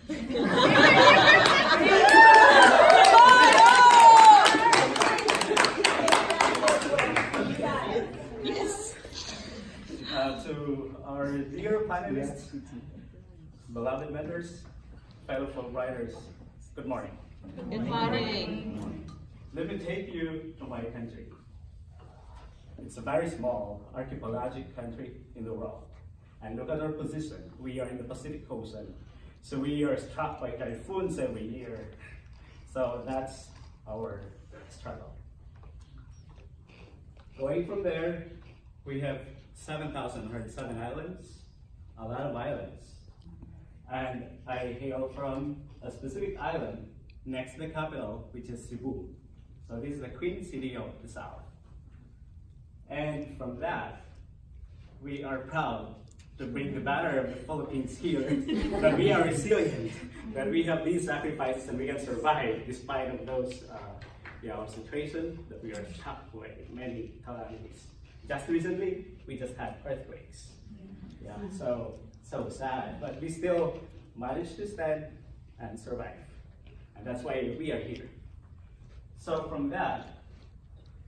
To our dear panelists, beloved mentors, fellow Fulbrighters, good morning. Good morning. Let me take you to my country. It's a very small archipelagic country in the world. And look at our position. We are in the Pacific Ocean. So we are struck by typhoons every year. So that's our struggle. Going from there, we have 7,107 islands, a lot of islands. And I hail from a specific island next to the capital, which is Cebu. So this is the Queen City of the South. And from that, we are proud to bring the banner of the Philippines here, that we are resilient, that we have these sacrifices and we can survive despite of those situations that we are shocked with many calamities. Just recently, we just had earthquakes. Yeah, so sad, but we still managed to stand and survive. And that's why we are here. So from that,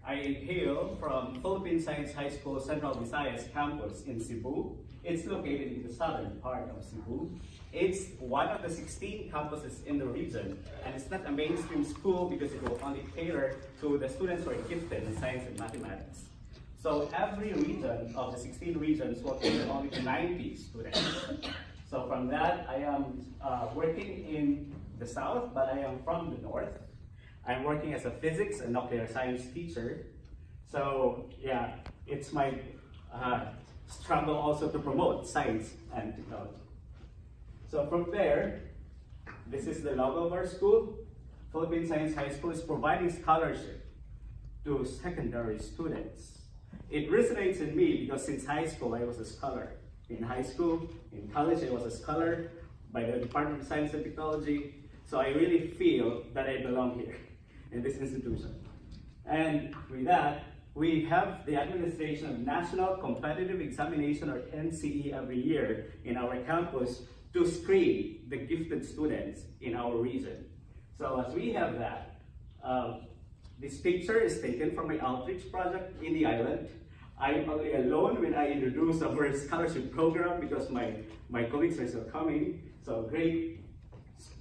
I hail from Philippine Science High School Central Visayas campus in Cebu. It's located in the southern part of Cebu. It's one of the 16 campuses in the region, and it's not a mainstream school because it will only cater to the students who are gifted in science and mathematics. So every region of the 16 regions will cater only to 90 students. So from that, I am working in the south, but I am from the north. I'm working as a physics and nuclear science teacher. So yeah, it's my struggle also to promote science and technology. So from there, this is the logo of our school. Philippine Science High School is providing scholarship to secondary students. It resonates in me because since high school, I was a scholar. In high school, in college, I was a scholar by the Department of Science and Technology. So I really feel that I belong here in this institution. And with that, we have the administration of National Competitive Examination, or NCE, every year in our campus to screen the gifted students in our region. So as we have that, this picture is taken from my outreach project in the island. I'm only alone when I introduce our scholarship program because my colleagues are still coming. So great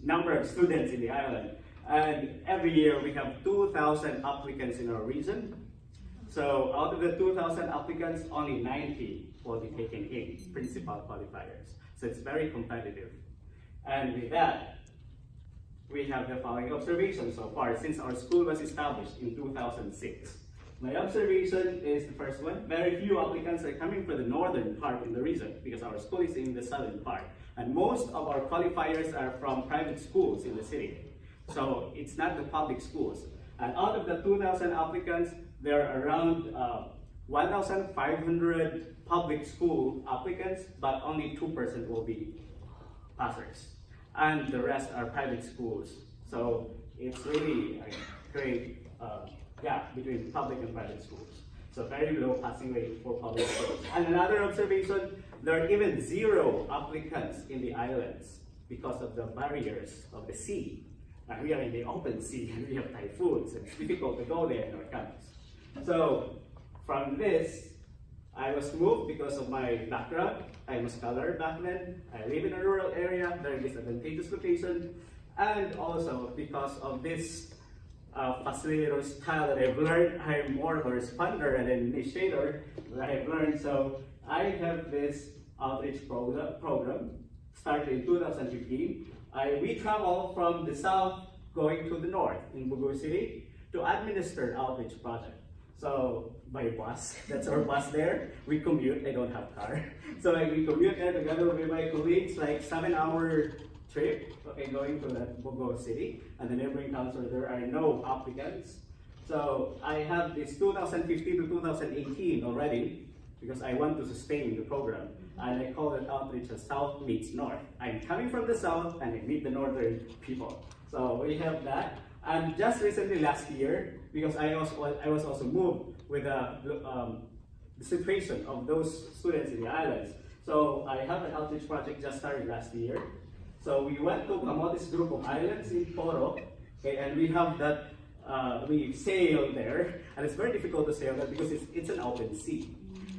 number of students in the island. And every year we have 2,000 applicants in our region. So out of the 2,000 applicants, only 90 will be taken in, principal qualifiers. So it's very competitive. And with that, we have the following observations so far since our school was established in 2006. My observation is the first one. Very few applicants are coming from the northern part in the region because our school is in the southern part. And most of our qualifiers are from private schools in the city. So it's not the public schools. And out of the 2,000 applicants, there are around 1,500 public school applicants, but only 2% will be passers. And the rest are private schools. So it's really a great gap between public and private schools. So very low passing rate for public schools. And another observation, there are even 0 applicants in the islands because of the barriers of the sea. And we are in the open sea and we have typhoons. It's difficult to go there in our campus. So from this, I was moved because of my background. I'm a scholar back then. I live in a rural area, very disadvantageous location. And also because of this facilitator style that I've learned, I'm more of a responder and an initiator that I've learned. So I have this outreach program started in 2015. We travel from the south going to the north in Bugu City to administer outreach project. So by bus, that's our bus there. We commute, I don't have car. So we commute there together with my colleagues, like 7-hour trip, okay, going to the Bugu City and the neighboring towns where there are no applicants. So I have this 2015 to 2018 already because I want to sustain the program. And I call it outreach as South meets North. I'm coming from the South and I meet the Northern people. So we have that. And just recently last year, because I was also moved with the situation of those students in the islands. So I have an outreach project just started last year. So we went to Camotes group of islands in Poro, okay, and we have that, we sail there, and it's very difficult to sail there because it's an open sea.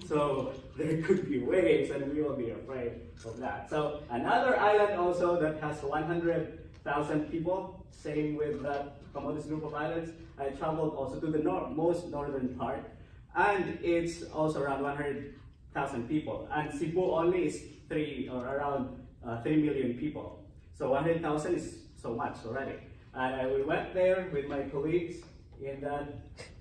So there could be waves, and we will be afraid of that. So another island also that has 100,000 people, same with that Camotes group of islands. I traveled also to the most northern part, and it's also around 100,000 people. And Cebu only is around 3 million people. So 100,000 is so much already. And we went there with my colleagues in that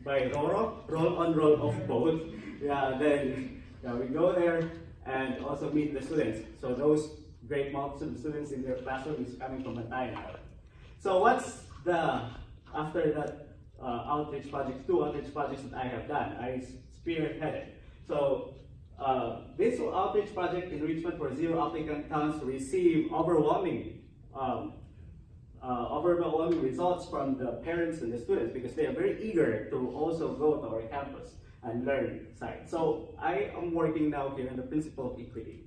by roll on, roll off boat. Then we go there and also meet the students. So those great multitude of students in their classroom is coming from Mantayan Island. So what's after that outreach project, 2 outreach projects that I have done, I spearheaded. So this outreach project, Enrichment for Zero Applicant Towns, received overwhelming results from the parents and the students because they are very eager to also go to our campus and learn science. So I am working now here on the principle of equity.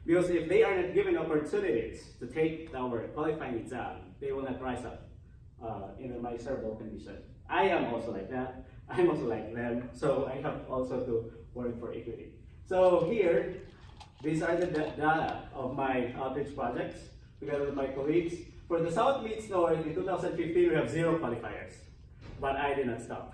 Because if they are not given opportunities to take our qualifying exam, they will not rise up in a miserable condition. I am also like that. I'm also like them. So I have also to work for equity. So here, these are the data of my outreach projects together with my colleagues. For the South meets North, in 2015, we have 0 qualifiers. But I did not stop.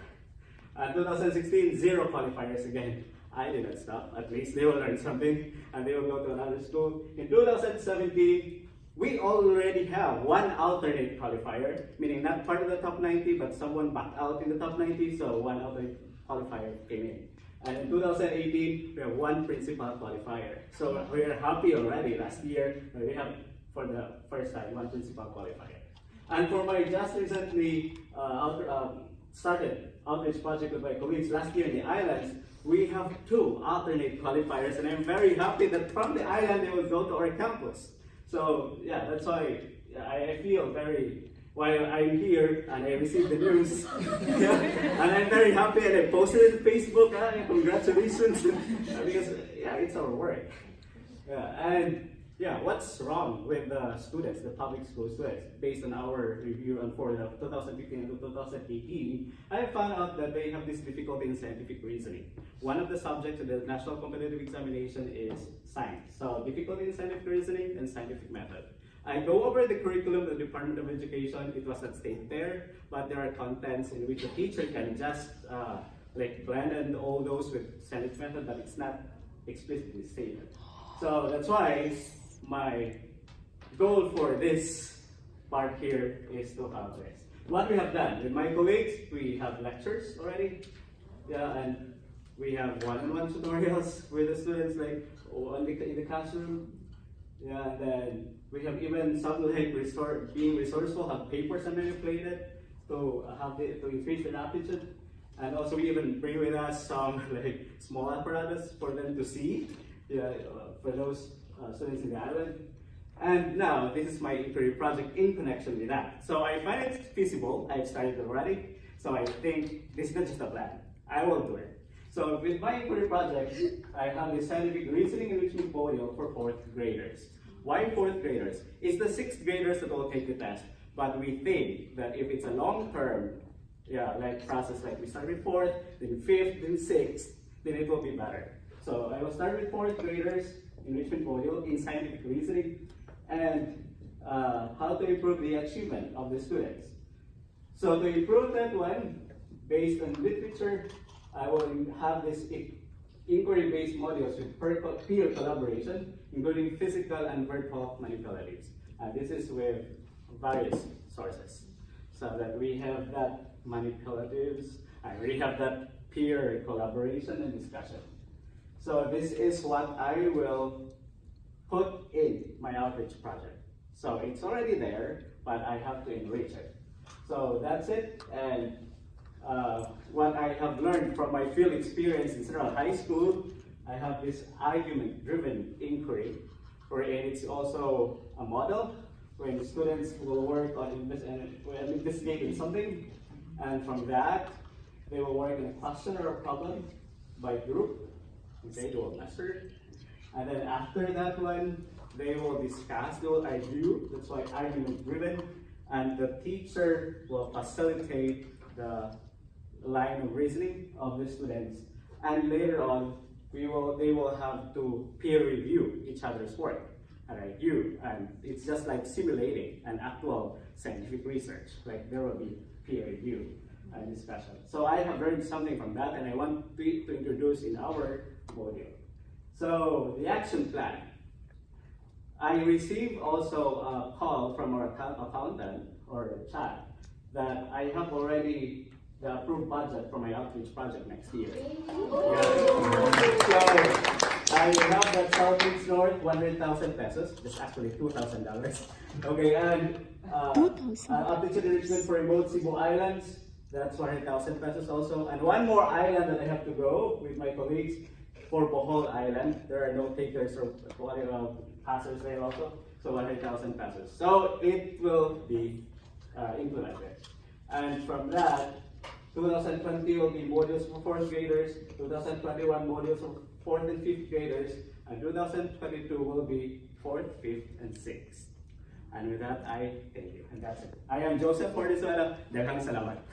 And 2016, 0 qualifiers again. I did not stop. At least they will learn something and they will go to another school. In 2017, we already have 1 alternate qualifier, meaning not part of the top 90, but someone backed out in the top 90, so 1 alternate qualifier came in. And in 2018, we have 1 principal qualifier. So we are happy already. Last year, we have, for the first time, 1 principal qualifier. And for my just recently started outreach project with my colleagues last year in the islands, we have 2 alternate qualifiers, and I'm very happy that from the island they will go to our campus. So yeah, that's why I feel very, while I'm here and I received the news, and I'm very happy and I posted it on Facebook, congratulations, because yeah, it's our work. And yeah, what's wrong with the students, the public school students? Based on our review and for the 2015 and 2018, I found out that they have this difficulty in scientific reasoning. One of the subjects of the National Competitive Examination is science. So difficulty in scientific reasoning and scientific method. I go over the curriculum of the Department of Education. It was not stated there, but there are contents in which a teacher can just like blend and all those with scientific method, but it's not explicitly stated. So that's why my goal for this part here is to have this. What we have done with my colleagues, we have lectures already, and we have one-on-one tutorials with the students, like in the classroom. And then we have even some like being resourceful, have papers and manipulated to increase their aptitude. And also we even bring with us some like small apparatus for them to see, for those students in the island. And now this is my inquiry project in connection with that. So I find it feasible. I've started already. So I think this is not just a plan. I will do it. So with my inquiry project, I have the scientific reasoning enrichment module for 4th graders. Why 4th graders? It's the 6th graders that will take the test. But we think that if it's a long-term like process, like we start with 4th, then 5th, then 6th, then it will be better. So I will start with 4th graders enrichment module in scientific reasoning and how to improve the achievement of the students. So to improve that one, based on literature, I will have this inquiry-based modules with peer collaboration, including physical and virtual manipulatives. And this is with various sources. So that we have that manipulatives, and we have that peer collaboration and discussion. So this is what I will put in my outreach project. So it's already there, but I have to enrich it. So that's it. And what I have learned from my field experience in Central High School, I have this argument-driven inquiry, wherein it's also a model when the students will work on investigating something, and from that, they will work on a question or a problem by group. Okay, do a master. And then after that one, they will discuss, they will argue, that's why argument driven, and the teacher will facilitate the line of reasoning of the students. And later on, they will have to peer review each other's work and review, and it's just like simulating an actual scientific research. Like there will be peer review and discussion. So I have learned something from that, and I want to introduce in our module. So the action plan. I received also a call from our accountant or chat that I have already the approved budget for my outreach project next year. Yeah. So I have that Southeast North 100,000 pesos. That's actually $2,000. Okay, and aptitude enrichment for remote Cebu Islands. That's 100,000 pesos also. And one more island that I have to go with my colleagues for Bohol Island. There are no takers or passers there also. So 100,000 pesos. So it will be implemented. And from that, 2020 will be modules for 4th graders, 2021 modules for 4th and 5th graders, and 2022 will be 4th, 5th, and 6th. And with that, I thank you. And that's it. I am Joseph Cordizuela. Daghang salamat.